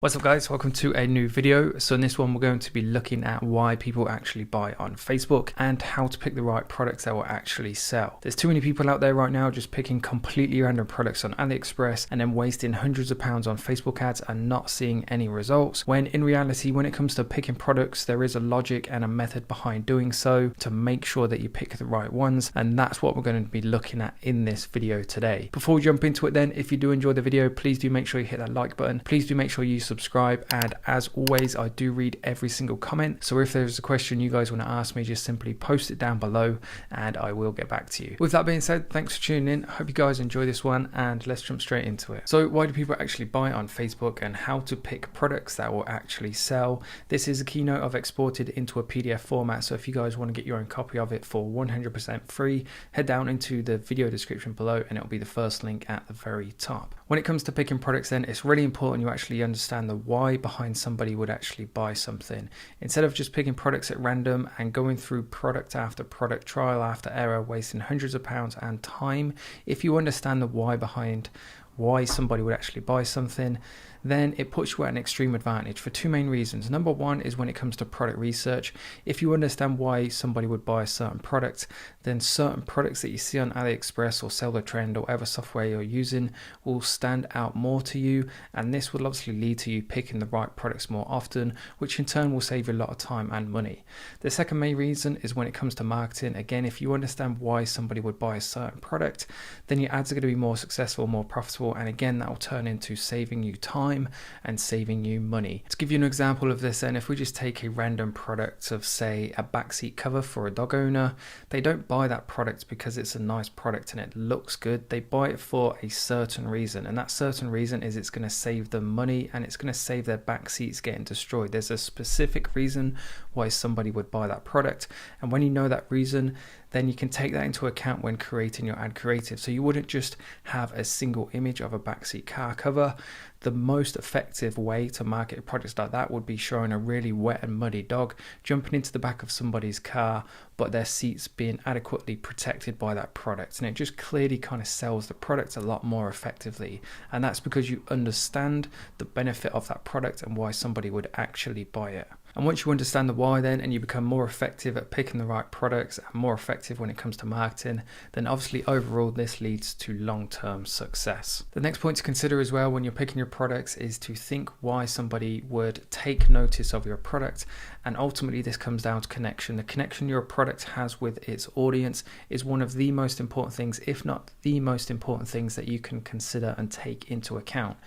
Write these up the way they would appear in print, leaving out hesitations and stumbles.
What's up guys, welcome to a new video. So in this one we're going to be looking at why people actually buy on Facebook and how to pick the right products that will actually sell. There's too many people out there right now just picking completely random products on AliExpress and then wasting hundreds of pounds on Facebook ads and not seeing any results, when in reality when it comes to picking products there is a logic and a method behind doing so to make sure that you pick the right ones, and that's what we're going to be looking at in this video today. Before we jump into it then, if you do enjoy the video, please do make sure you hit that like button. Please do make sure you subscribe, and as always I do read every single comment, so if there's a question you guys want to ask me, just simply post it down below and I will get back to you. With that being said, thanks for tuning in. I hope you guys enjoy this one and let's jump straight into it. So why do people actually buy on Facebook and how to pick products that will actually sell? This is a keynote I've exported into a PDF format, so if you guys want to get your own copy of it for 100% free, head down into the video description below and it'll be the first link at the very top. When it comes to picking products then, it's really important you actually understand the why behind somebody would actually buy something. Instead of just picking products at random and going through product after product, trial after error, wasting hundreds of pounds and time, if you understand the why behind why somebody would actually buy something, then it puts you at an extreme advantage for two main reasons. Number one is when it comes to product research. If you understand why somebody would buy a certain product, then certain products that you see on AliExpress or Sell the Trend or whatever software you're using will stand out more to you, and this will obviously lead to you picking the right products more often, which in turn will save you a lot of time and money. The second main reason is when it comes to marketing. Again, if you understand why somebody would buy a certain product, then your ads are going to be more successful, more profitable, and again that will turn into saving you time and saving you money. To give you an example of this then, if we just take a random product of say a backseat cover for a dog owner, they don't buy that product because it's a nice product and it looks good. They buy it for a certain reason, and that certain reason is it's going to save them money and it's going to save their back seats getting destroyed. There's a specific reason why somebody would buy that product, and when you know that reason, then you can take that into account when creating your ad creative. So you wouldn't just have a single image of a backseat car cover. The most effective way to market products like that would be showing a really wet and muddy dog jumping into the back of somebody's car, but their seats being adequately protected by that product, and it just clearly kind of sells the product a lot more effectively. And that's because you understand the benefit of that product and why somebody would actually buy it. And once you understand the why then, and you become more effective at picking the right products and more effective when it comes to marketing, then obviously overall this leads to long-term success. The next point to consider as well when you're picking your products is to think why somebody would take notice of your product, and ultimately this comes down to connection. The connection your product has with its audience is one of the most important things, if not the most important things, that you can consider and take into account.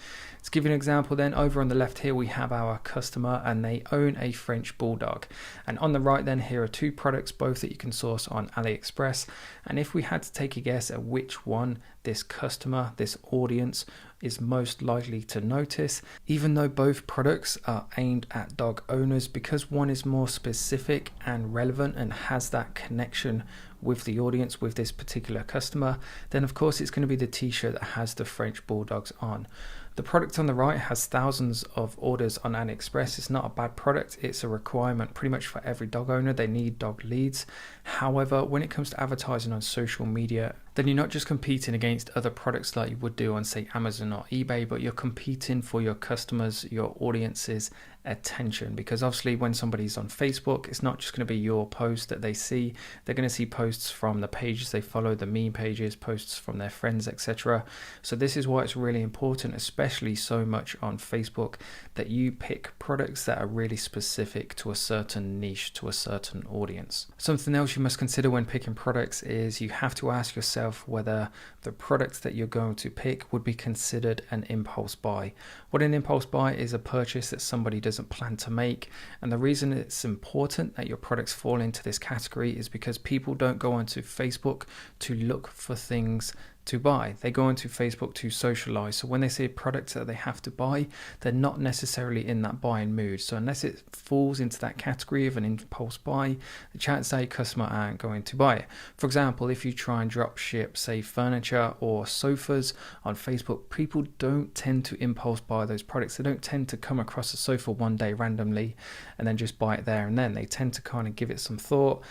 To give you an example then, over on the left here we have our customer and they own a French bulldog, and on the right then here are two products, both that you can source on AliExpress, and if we had to take a guess at which one this customer, this audience, is most likely to notice, even though both products are aimed at dog owners, because one is more specific and relevant and has that connection with the audience, with this particular customer, then of course it's going to be the t-shirt that has the French bulldogs on. The product on the right has thousands of orders on AliExpress. It's not a bad product. It's a requirement pretty much for every dog owner. They need dog leads. However, when it comes to advertising on social media, then you're not just competing against other products like you would do on say Amazon or eBay, but you're competing for your customers, your audience's attention, because obviously when somebody's on Facebook, it's not just going to be your post that they see. They're going to see posts from the pages they follow, the meme pages, posts from their friends, etc. So this is why it's really important, especially so much on Facebook, that you pick products that are really specific to a certain niche, to a certain audience. Something else you must consider when picking products is you have to ask yourself whether the product that you're going to pick would be considered an impulse buy. What an impulse buy is a purchase that somebody doesn't plan to make, and the reason it's important that your products fall into this category is because people don't go onto Facebook to look for things to buy. They go into Facebook to socialize. So when they see a product that they have to buy, they're not necessarily in that buying mood. So unless it falls into that category of an impulse buy, the chances are your customer aren't going to buy it. For example, if you try and drop ship say furniture or sofas on Facebook, people don't tend to impulse buy buy those products, they don't tend to come across a sofa one day randomly and then just buy it there and then. They tend to kind of give it some thought,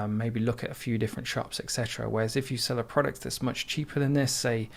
maybe look at a few different shops, etc. Whereas if you sell a product that's much cheaper than this, say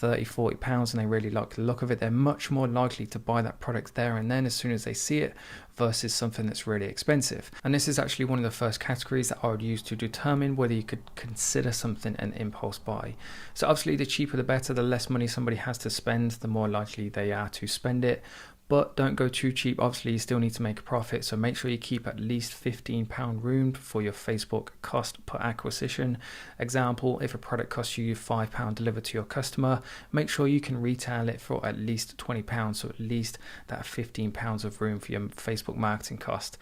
£30-40, and they really like the look of it, they're much more likely to buy that product there and then as soon as they see it, versus something that's really expensive. And this is actually one of the first categories that I would use to determine whether you could consider something an impulse buy. So obviously the cheaper the better, the less money somebody has to spend, the more likely they are to spend it. But don't go too cheap. Obviously you still need to make a profit, so make sure you keep at least £15 room for your Facebook cost per acquisition. Example, if a product costs you £5 delivered to your customer, make sure you can retail it for at least £20, so at least that £15 of room for your Facebook marketing cost.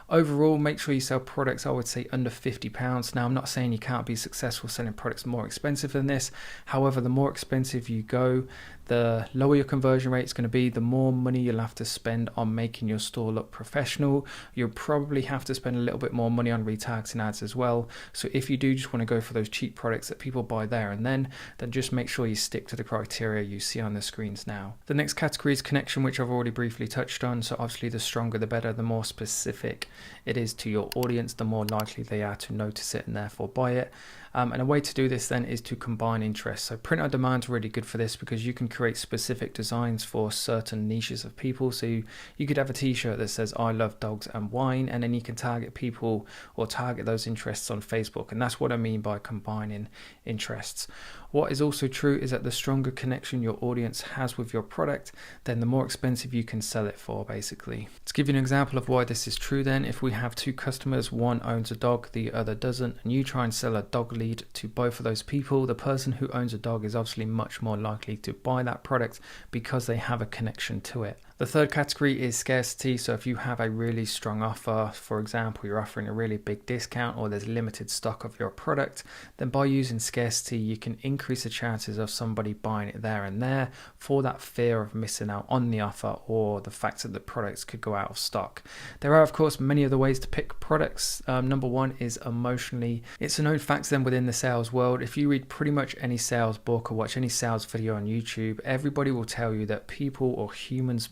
Overall, make sure you sell products, I would say, under £50. Now, I'm not saying you can't be successful selling products more expensive than this. However, the more expensive you go, the lower your conversion rate is going to be, the more money you'll have to spend on making your store look professional. You'll probably have to spend a little bit more money on retargeting ads as well. So if you do just want to go for those cheap products that people buy there and then just make sure you stick to the criteria you see on the screens now. The next category is connection, which I've already briefly touched on. So obviously the stronger the better, the more specific it is to your audience, the more likely they are to notice it and therefore buy it. And a way to do this then is to combine interests. So print on demand is really good for this because you can create specific designs for certain niches of people. So you could have a t-shirt that says I love dogs and wine, and then you can target people or target those interests on Facebook. And that's what I mean by combining interests. What is also true is that the stronger connection your audience has with your product, then the more expensive you can sell it for, basically. To give you an example of why this is true then, if we have two customers, one owns a dog, the other doesn't, and you try and sell a dog lead to both of those people, the person who owns a dog is obviously much more likely to buy that product because they have a connection to it. The third category is scarcity. So if you have a really strong offer, for example, you're offering a really big discount or there's limited stock of your product, then by using scarcity, you can increase the chances of somebody buying it there and there for that fear of missing out on the offer or the fact that the products could go out of stock. There are, of course, many other ways to pick products. Number one is emotionally. It's a known fact then within the sales world. If you read pretty much any sales book or watch any sales video on YouTube, everybody will tell you that people or humans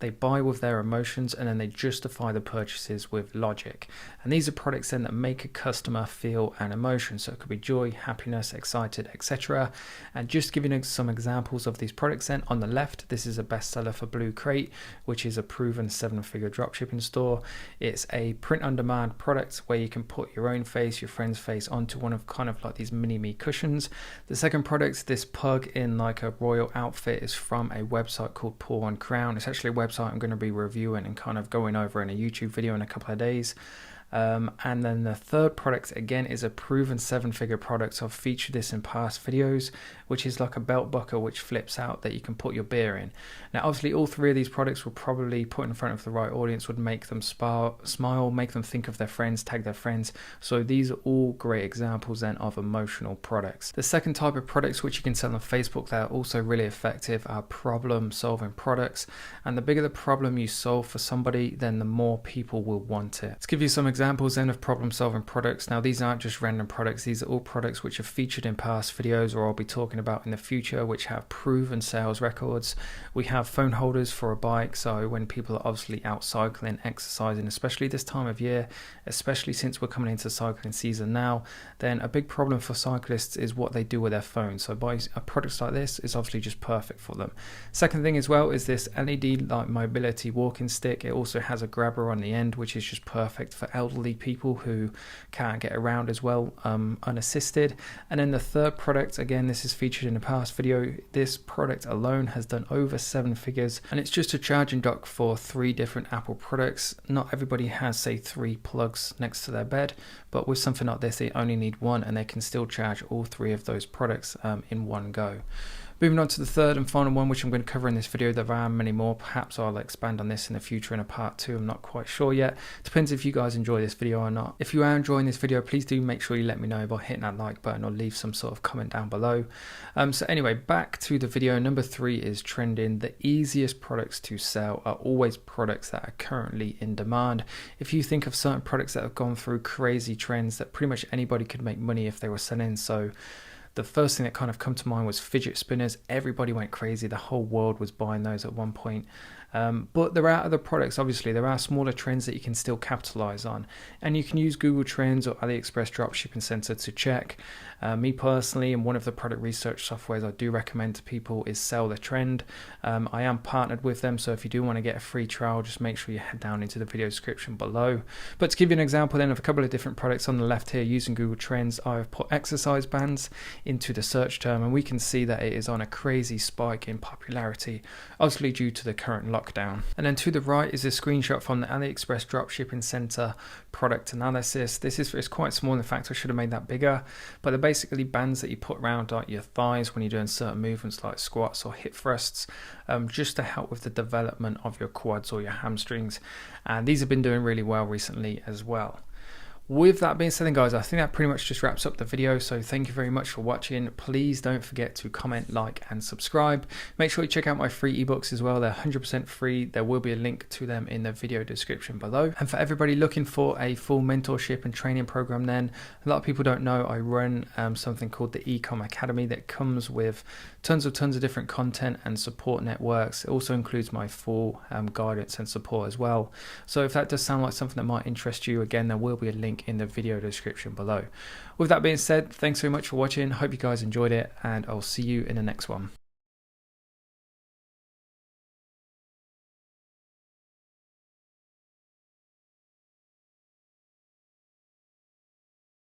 they buy with their emotions and then they justify the purchases with logic. And these are products then that make a customer feel an emotion. So it could be joy, happiness, excited, etc. And just giving some examples of these products then, on the left, this is a bestseller for Blue Crate, which is a proven 7-figure dropshipping store. It's a print on demand product where you can put your own face, your friend's face onto one of kind of like these mini me cushions. The second product, this pug in like a royal outfit, is from a website called Paw on Crown. It's actually a website I'm going to be reviewing and kind of going over in a YouTube video in a couple of days. And then the third product again is a proven 7-figure product. So I've featured this in past videos, which is like a belt buckle which flips out that you can put your beer in. Now obviously all three of these products will probably put in front of the right audience, would make them smile, make them think of their friends, tag their friends. So these are all great examples then of emotional products. The second type of products which you can sell on Facebook that are also really effective are problem solving products. And the bigger the problem you solve for somebody, then the more people will want it. To give you some examples then of problem solving products. Now these aren't just random products, these are all products which are featured in past videos or I'll be talking about in the future, which have proven sales records. We have phone holders for a bike, so when people are obviously out cycling, exercising, especially this time of year, especially since we're coming into cycling season now, then a big problem for cyclists is what they do with their phone. So buying a product like this is obviously just perfect for them. Second thing as well is this LED like mobility walking stick. It also has a grabber on the end, which is just perfect for elderly people who can't get around as well unassisted. And then the third product, again, this is featured in a past video. This product alone has done over 7 figures, and it's just a charging dock for 3 different Apple products. Not everybody has, say, 3 plugs next to their bed, but with something like this, they only need 1 and they can still charge all 3 of those products in one go. Moving on to the third and final one, which I'm going to cover in this video. There are many more. Perhaps I'll expand on this in the future in a part 2. I'm not quite sure yet. Depends if you guys enjoy this video or not. If you are enjoying this video, please do make sure you let me know by hitting that like button or leave some sort of comment down below. So anyway, back to the video. Number 3 is trending. The easiest products to sell are always products that are currently in demand. If you think of certain products that have gone through crazy trends that pretty much anybody could make money if they were selling, so the first thing that kind of come to mind was fidget spinners. Everybody went crazy. The whole world was buying those at one point. But there are other products, obviously. There are smaller trends that you can still capitalize on. And you can use Google Trends or AliExpress Dropshipping Center to check. Me personally, and one of the product research softwares I do recommend to people is Sell the Trend. I am partnered with them, so if you do want to get a free trial, just make sure you head down into the video description below. But to give you an example then of a couple of different products on the left here using Google Trends, I've put exercise bands into the search term, and we can see that it is on a crazy spike in popularity, obviously due to the current lockdown. And then to the right is a screenshot from the AliExpress Dropshipping Center product analysis. This is it's quite small. In fact, I should have made that bigger, but they're basically bands that you put around like your thighs when you're doing certain movements like squats or hip thrusts, just to help with the development of your quads or your hamstrings. And these have been doing really well recently as well. With that being said then, guys, I think that pretty much just wraps up the video. So thank you very much for watching. Please don't forget to comment, like, and subscribe. Make sure you check out my free ebooks as well. They're 100% free. There will be a link to them in the video description below. And for everybody looking for a full mentorship and training program, then a lot of people don't know I run something called the Ecom Academy that comes with tons of different content and support networks. It also includes my full guidance and support as well. So if that does sound like something that might interest you, again, there will be a link in the video description below. With that being said, thanks very much for watching. Hope you guys enjoyed it, and I'll see you in the next one.